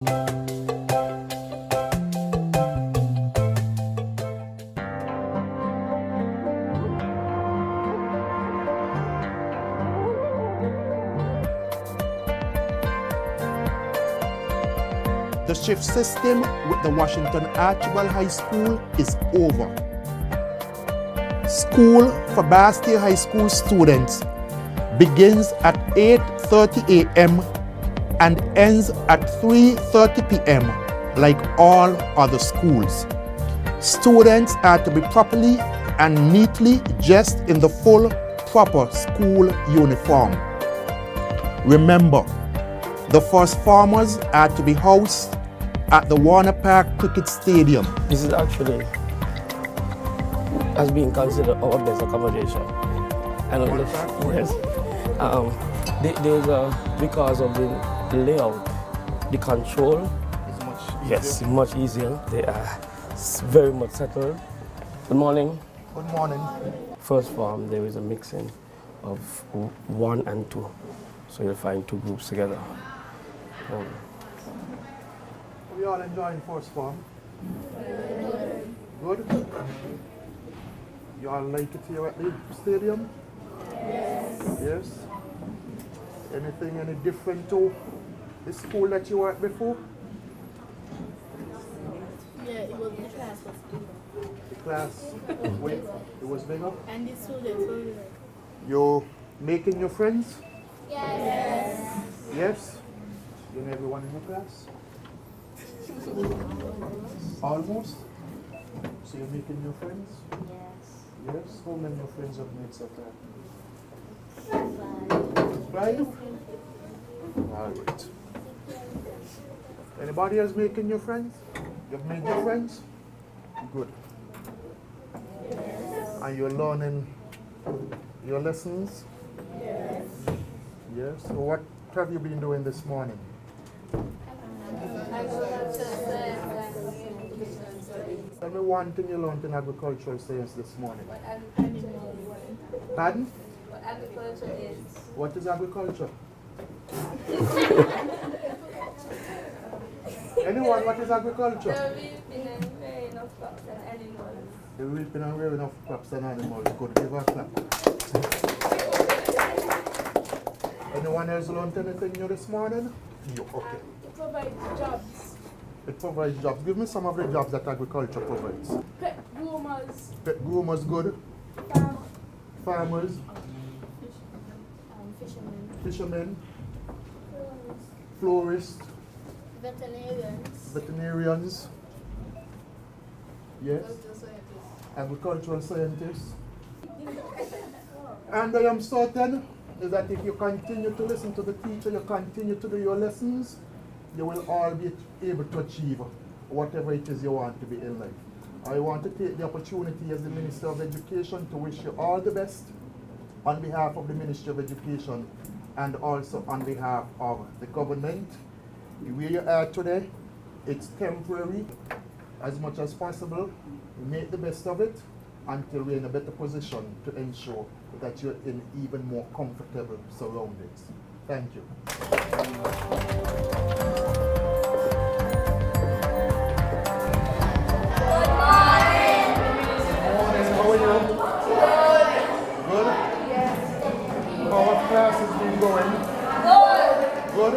The shift system with the Washington Archibald High School is over. School for Basseterre High School students begins at 8:30 a.m. and ends at 3:30 p.m. like all other schools. Students are to be properly and neatly dressed in the full, proper school uniform. Remember, the first farmers are to be housed at the Warner Park Cricket Stadium. This is actually has been considered our best accommodation. And yes, there's because of the layout, the control It's much easier. yes, much easier. They are very much settled. Good morning. Good morning. First farm, there is a mixing of 1 and 2, so you'll find 2 groups together. We all enjoying first farm? Good? You all like it here at the stadium? Yes. Anything any different to the school that you were at before? Yeah, it was the class was bigger. The class it was bigger? And the students were like, You're making your friends? yes. Yes? You know everyone in your class? Almost? So you're making new friends? Yes. Yes? How many of your friends have made so far? 5? Alright. Anybody else making your friends? You've made your friends? Good. And you're learning your lessons? Yes. So what have you been doing this morning? Tell me one thing you learned in agricultural science this morning. Pardon? What agriculture is. What is agriculture? Anyone, what is agriculture? The reaping and rearing of crops and animals. The reaping and rearing of crops and animals. Good, give her a clap. Anyone else learned anything new this morning? You, okay. It provides jobs. It provides jobs. Give me some of the jobs that agriculture provides. Pet groomers. Pet groomers, good. Farmers, Fishermen. fishermen, florists, Veterinarians. veterinarians. Yes. Agricultural scientists. And I am certain is that if you continue to listen to the teacher, you continue to do your lessons, you will all be able to achieve whatever it is you want to be in life. I want to take the opportunity as the Minister of Education to wish you all the best on behalf of the Ministry of Education and also on behalf of the government. Where you are today, it's temporary. As much as possible, make the best of it until we're in a better position to ensure that you're in even more comfortable surroundings. Thank you. How are you? Good? How have classes been going? Good?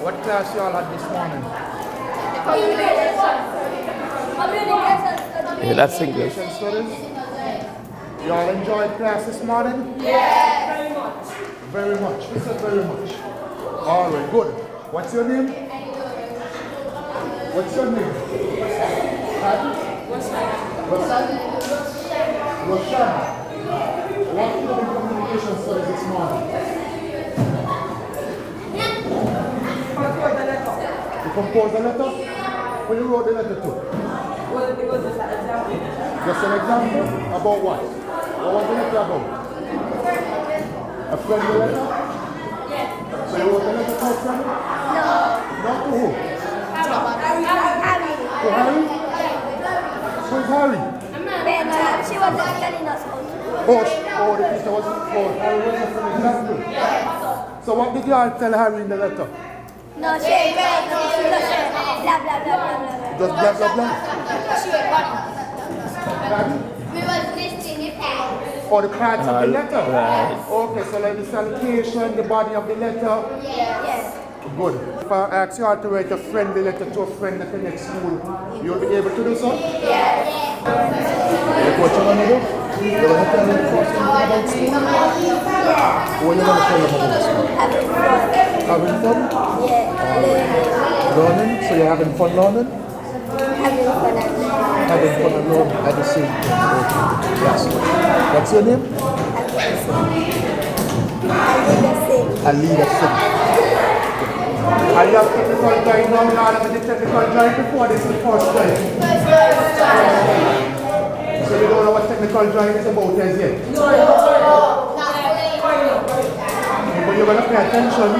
What class y'all had this morning? Yeah, that's English. Education studies? Y'all enjoyed class this morning? Very much. He said very much. All right, good. What's your name? What's your name? Pardon? Rosanna. Rosanna. What did you do in communication studies this morning? You composed a letter? When you wrote the letter to? Well, it was just an example. Just an example? About what? What was the letter about? A friendly letter? Yes. So you wrote a letter to a friend? No. Not to who? Harry. To Harry? Who's Harry? She was telling us how to do it. Oh, the teacher was, Harry was just an example. So what did you all tell Harry in the letter? No, she blah, blah, blah, blah, blah. Just blah, blah, blah. We was listing the pad. Or the parts of the letter? Right. Okay, so like the salutation, the body of the letter. Yes. Good. If I ask you how to write a friendly letter to a friend at the next school, you'll be able to do so? Yes. Like what you want to do? You want to tell them the first thing about school? What you want to tell them about school? Having fun. Having fun? Yeah. Learning? So you're having fun learning? Having fun and learning. Having fun and learning at the same time. Okay. Yes. What's your name? Alida Singh. Are you have technical drawing now? You all have the technical drawing before this is the first time. So you don't know what technical drawing is about as yet? No. But you're going to pay attention?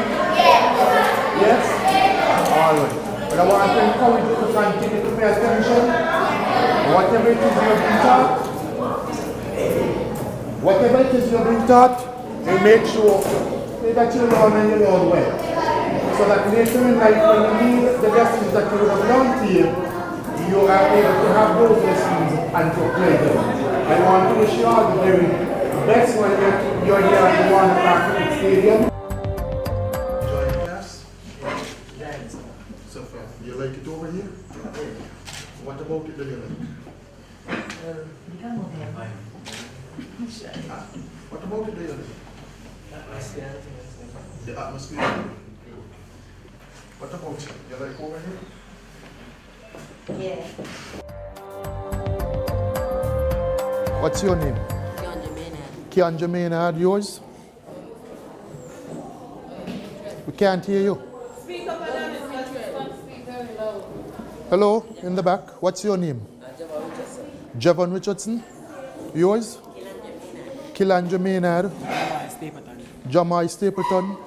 Yes? Alright. But I want to encourage you to continue to pay attention. Whatever it is you're being taught, you make sure that you learn and you learn well. So that later in life, when you need the lessons that you would have learned here, you are able to have those lessons and to apply them. I want to wish you all the very best when you're here at the One Park Stadium. Enjoy the class? Yes. So far, you like it over here? What about it do you like? What about it do you like? The atmosphere. What about you? You like over here? Yeah. What's your name? Kianja Maynard. Yours? We can't hear you. Speak up and speak very loud. Hello, in the back. What's your name? Javon Richardson. Yours? Kilanja Maynard. Jamai Stapleton.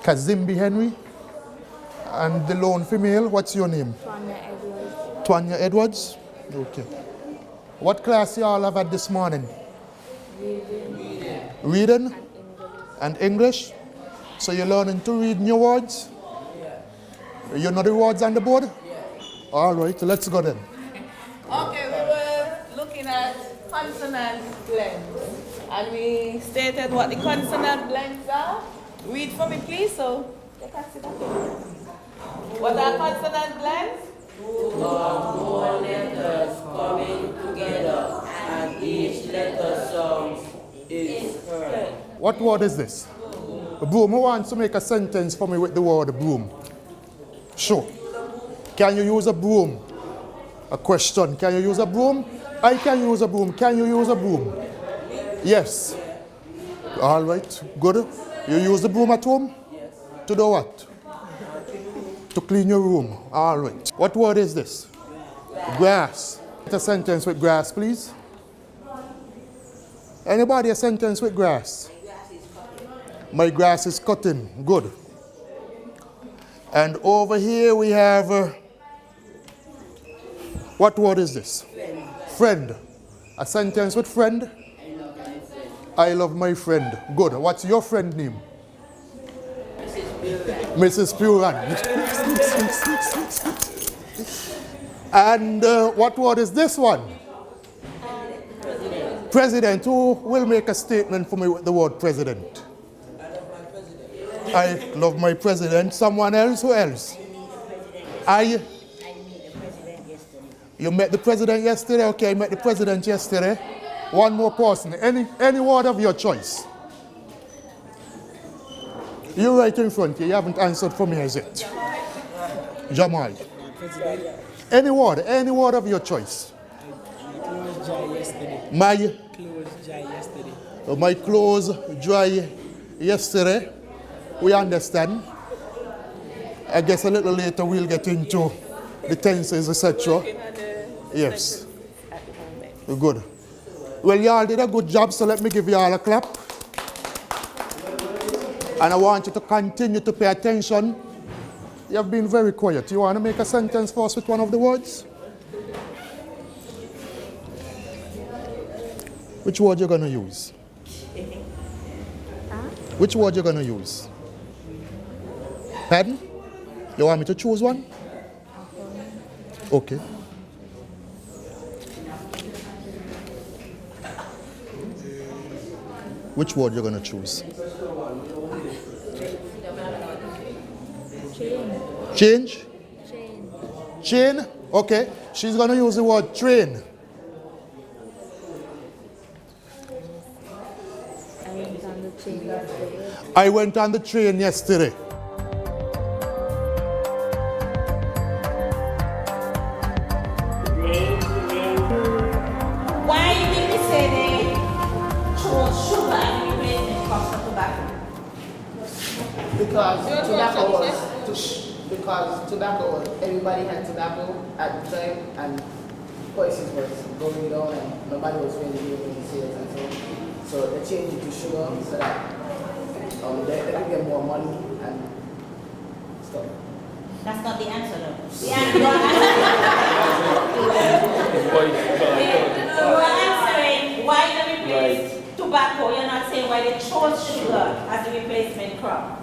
Kazimbi Henry. And the lone female, what's your name? Twanya Edwards. Okay. What class you all have had this morning? Reading and English. So you're learning to read new words? You know the words on the board? All right, let's go then. Okay, we were looking at consonant blends. And we stated what the consonant blends are. Read for me, please. So, take a sit. What are consonant blends? Two or more letters coming together, and each letter sound is heard. What word is this? Broom. Who wants to make a sentence for me with the word broom? Sure. Can you use a broom? A question. Can you use a broom? I can use a broom. Can you use a broom? Yes. All right. Good. You use the broom at home? Yes. To do what? To clean your room. All right. What word is this? Grass. Get a sentence with grass, please. Anybody a sentence with grass? My grass is cutting. Good. And over here we have, what word is this? Friend. A sentence with friend? I love my friend. Good. What's your friend name? Mrs. Puran. And what word is this one? President. Who will make a statement for me with the word president? I love my president. Someone else? Who else? You met the president yesterday? Okay, I met the president yesterday. One more person. Any word of your choice. You're right in front here. You haven't answered for me as yet. Jamal. Any word of your choice. My clothes dry yesterday. We understand. I guess a little later we'll get into the tenses, etc. Yes. Good. Well, y'all did a good job, so let me give you all a clap. And I want you to continue to pay attention. You have been very quiet. You want to make a sentence for us with one of the words? Which word you're going to use? Which word you're going to use? Pardon? You want me to choose one? Okay. Which word you're gonna choose? Change? Chain? Okay. She's gonna use the word train. I went on the train yesterday. Why did we say they chose sugar and replacement cost for tobacco? Because tobacco was, everybody had tobacco at the time, and prices was going down, and nobody was really doing any sales and so on. So they changed it to sugar so that they could get more money and stuff. That's not the answer though. The answer you are answering why they replace tobacco. You're not saying why they chose sugar as the replacement crop.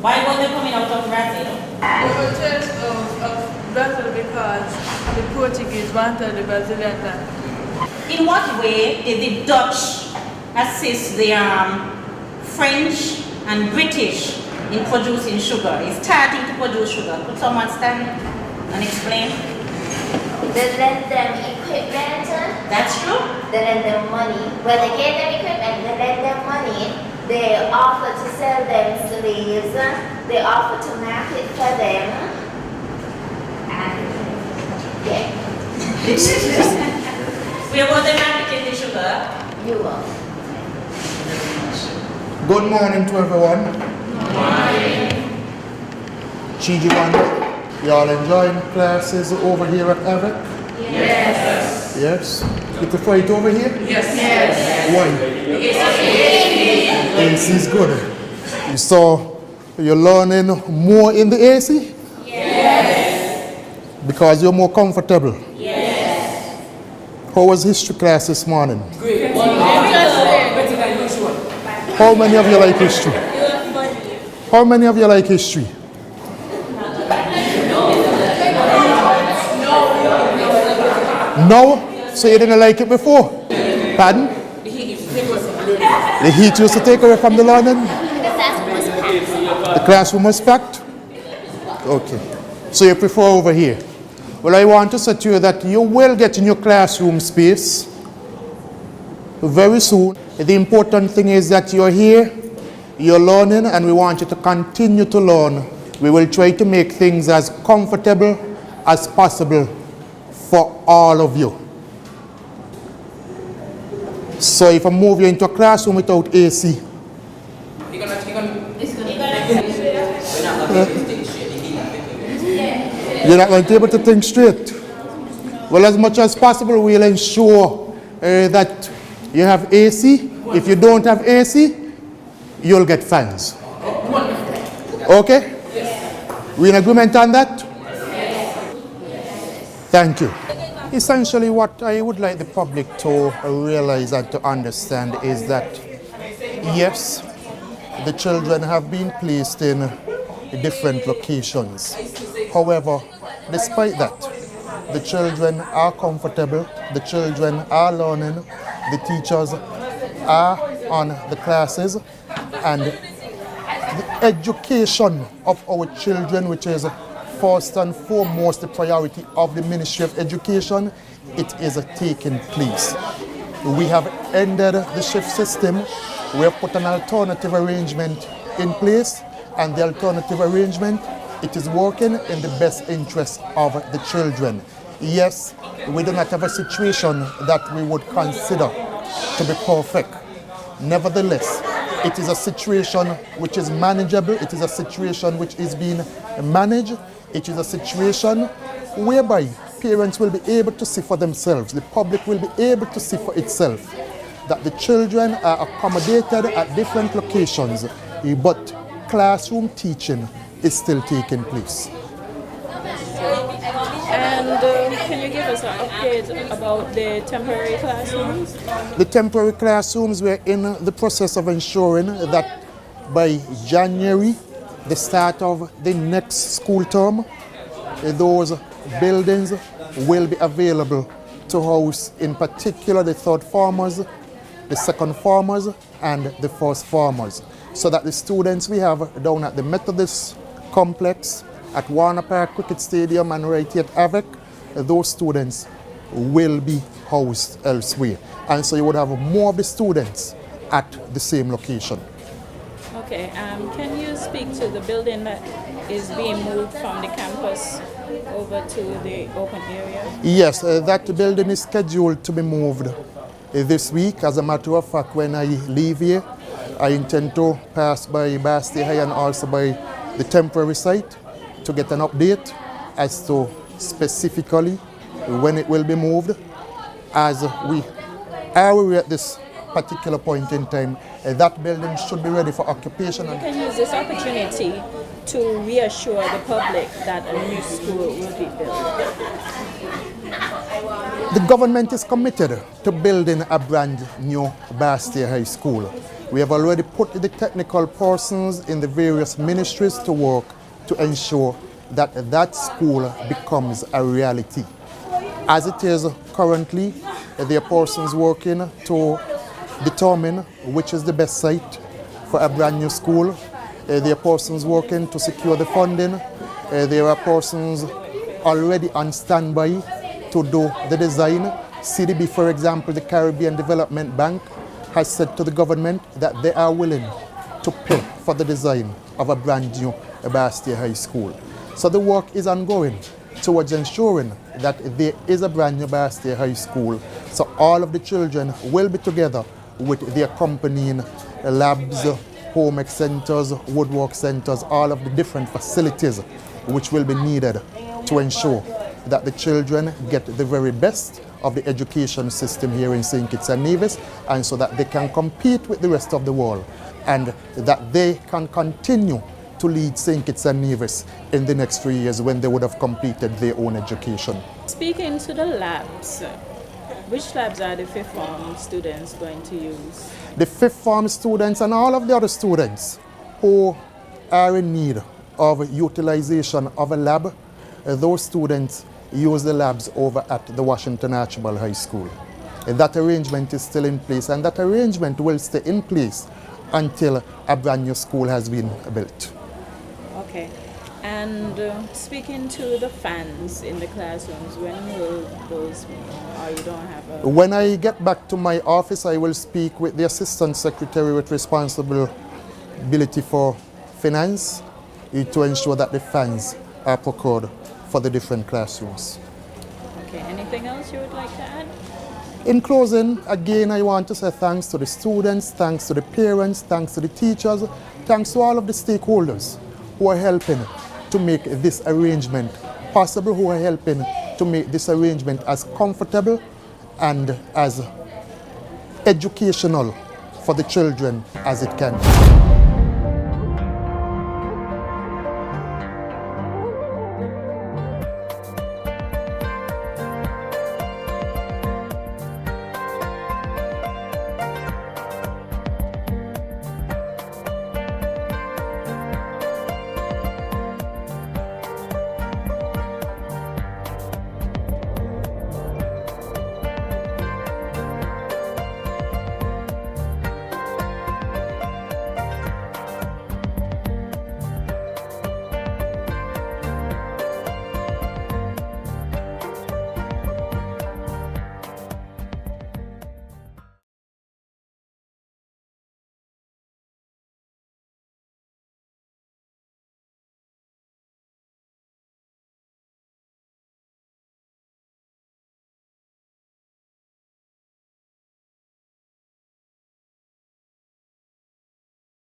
Why were they coming out of Brazil? They were changed of Brazil because the Portuguese wanted the Brazilian land. In what way did the Dutch assist the French and British in producing sugar, in starting to produce sugar? Could someone stand and explain? They lent them equipment. That's true. They lent them money. When they gave them equipment, they lent them money. They offered to sell them slaves. They offered to market for them. And yeah. Where was they marketing the sugar? You will. Good morning to everyone. Good morning. Chiji, you all enjoying classes over here at Eric? Yes. Yes? You prefer it over here? Yes. Why? AC is good. So you're learning more in the AC? Yes. Because you're more comfortable? Yes. How was history class this morning? Interesting. How many of you like history? How many of you like history? No? So you didn't like it before? Pardon? The heat used to take away from the learning? The classroom was packed? Okay. So you prefer over here? Well, I want to say to you that you will get in your classroom space very soon. The important thing is that you're here, you're learning, and we want you to continue to learn. We will try to make things as comfortable as possible for all of you. So if I move you into a classroom without AC, you're not going to be able to think straight. Well, as much as possible, we'll ensure that you have AC. If you don't have AC, you'll get fans. Okay? We in agreement on that? Thank you. Essentially, what I would like the public to realize and to understand is that, yes, the children have been placed in different locations. However, despite that, the children are comfortable, the children are learning, the teachers are on the classes, and the education of our children, which is first and foremost the priority of the Ministry of Education, it is taking place. We have ended the shift system. We have put an alternative arrangement in place, and the alternative arrangement, it is working in the best interest of the children. Yes, we do not have a situation that we would consider to be perfect. Nevertheless, it is a situation which is manageable. It is a situation which is being managed. It is a situation whereby parents will be able to see for themselves, the public will be able to see for itself that the children are accommodated at different locations, but classroom teaching is still taking place. And can you give us an update about the temporary classrooms? The temporary classrooms, we're in the process of ensuring that by January, the start of the next school term, those buildings will be available to house in particular the third formers, the second formers, and the first formers, so that the students we have down at the Methodist complex, at Warner Park Cricket Stadium, and right here at AVEC, those students will be housed elsewhere. And so you would have more of the students at the same location. Okay, can you speak to the building that is being moved from the campus over to the open area? Yes, that building is scheduled to be moved this week. As a matter of fact, when I leave here, I intend to pass by Basseterre High and also by the temporary site to get an update as to specifically when it will be moved. As we are aware at this particular point in time, that building should be ready for occupation. You can use this opportunity to reassure the public that a new school will be built. The government is committed to building a brand new Basseterre High School. We have already put the technical persons in the various ministries to work to ensure that that school becomes a reality. As it is currently, there are persons working to determine which is the best site for a brand new school. There are persons working to secure the funding. There are persons already on standby to do the design. CDB, for example, the Caribbean Development Bank, has said to the government that they are willing to pay for the design of a brand new Basseterre High School. So the work is ongoing towards ensuring that there is a brand new Basseterre High School, so all of the children will be together with the accompanying labs, home ec centers, woodwork centers, all of the different facilities which will be needed to ensure that the children get the very best of the education system here in St. Kitts and Nevis, and so that they can compete with the rest of the world, and that they can continue to lead St. Kitts and Nevis in the next 3 years when they would have completed their own education. Speaking to the labs, which labs are the fifth form students going to use? The fifth form students and all of the other students who are in need of utilization of a lab, those students use the labs over at the Washington Archibald High School. That arrangement is still in place, and that arrangement will stay in place until a brand new school has been built. Okay. And speaking to the fans in the classrooms, when will those be? Or you don't have a... When I get back to my office, I will speak with the Assistant Secretary with responsibility for finance to ensure that the fans are procured for the different classrooms. Okay, anything else you would like to add? In closing, again, I want to say thanks to the students, thanks to the parents, thanks to the teachers, thanks to all of the stakeholders who are helping to make this arrangement possible, who are helping to make this arrangement as comfortable and as educational for the children as it can be.